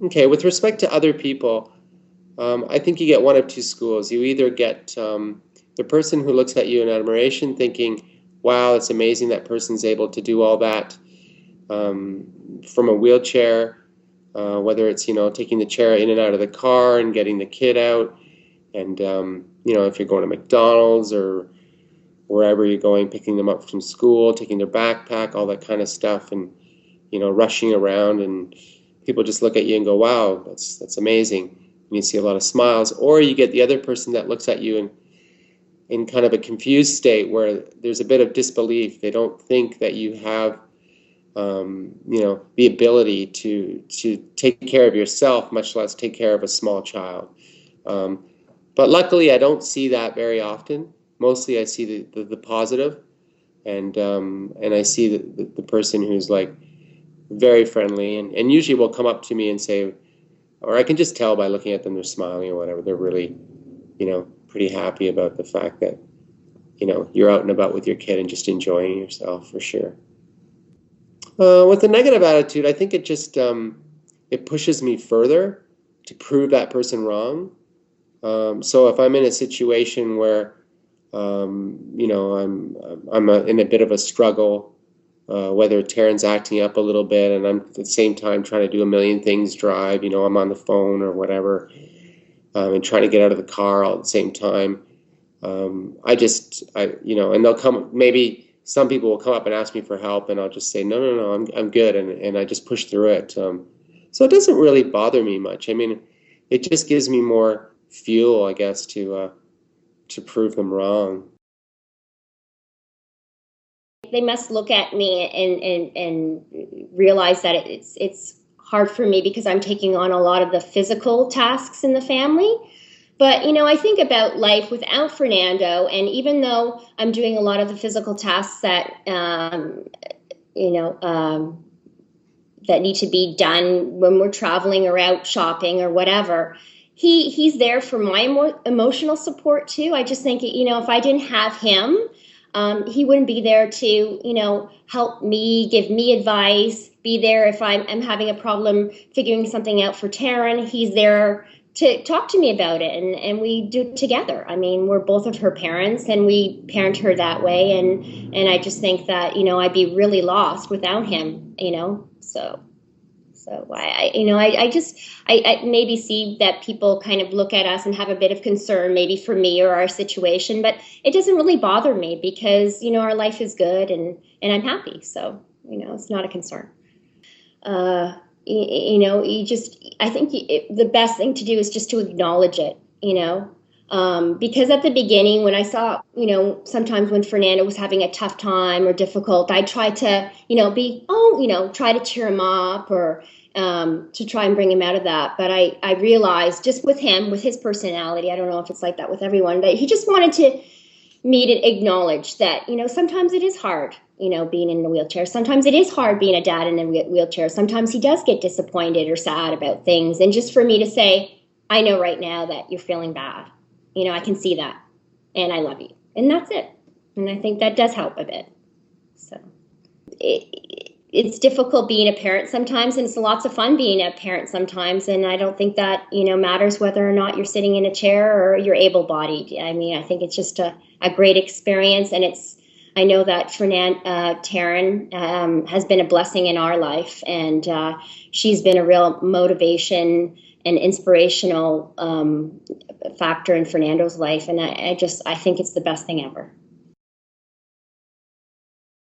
Okay, with respect to other people, I think you get one of two schools. You either get the person who looks at you in admiration, thinking, "Wow, it's amazing that person's able to do all that from a wheelchair." Whether it's taking the chair in and out of the car and getting the kid out, and if you're going to McDonald's or wherever you're going, picking them up from school, taking their backpack, all that kind of stuff, and rushing around, and people just look at you and go, "Wow, that's amazing." And you see a lot of smiles. Or you get the other person that looks at you in kind of a confused state where there's a bit of disbelief. They don't think that you have the ability to take care of yourself, much less take care of a small child. Um, but luckily, I don't see that very often. Mostly, I see the positive, and I see the person who's like very friendly, and usually will come up to me and say, or I can just tell by looking at them, they're smiling or whatever. They're really, pretty happy about the fact that, you're out and about with your kid and just enjoying yourself for sure. With a negative attitude, I think it just it pushes me further to prove that person wrong. So if I'm in a situation where I'm in a bit of a struggle, whether Taryn's acting up a little bit, and I'm at the same time trying to do a million things, drive, I'm on the phone or whatever, and trying to get out of the car all at the same time. And they'll come, maybe some people will come up and ask me for help, and I'll just say, no, no, no, I'm good. And I just push through it. So it doesn't really bother me much. I mean, it just gives me more fuel, I guess, to prove them wrong. They must look at me and realize that it's hard for me because I'm taking on a lot of the physical tasks in the family. But, I think about life without Fernando, and even though I'm doing a lot of the physical tasks that, that need to be done when we're traveling or out shopping or whatever, he's there for my emotional support too. I just think, if I didn't have him, he wouldn't be there to, help me, give me advice, be there if I'm having a problem figuring something out for Taryn. He's there to talk to me about it, and we do it together. I mean, we're both of her parents, and we parent her that way, and I just think that, I'd be really lost without him, so I maybe see that people kind of look at us and have a bit of concern maybe for me or our situation, but it doesn't really bother me because, our life is good and I'm happy. So, it's not a concern. I think the best thing to do is just to acknowledge it, because at the beginning when I saw, sometimes when Fernando was having a tough time or difficult, I tried to, try to cheer him up or to try and bring him out of that. But I realized just with him, with his personality, I don't know if it's like that with everyone, but he just wanted me to acknowledge that, sometimes it is hard, being in a wheelchair. Sometimes it is hard being a dad in a wheelchair. Sometimes he does get disappointed or sad about things. And just for me to say, I know right now that you're feeling bad. I can see that. And I love you. And that's it. And I think that does help a bit. So it's difficult being a parent sometimes, and it's lots of fun being a parent sometimes. And I don't think that, matters whether or not you're sitting in a chair or you're able-bodied. I mean, I think it's just a great experience. And I know that Taryn has been a blessing in our life, and she's been a real motivation and inspirational factor in Fernando's life. And I think it's the best thing ever.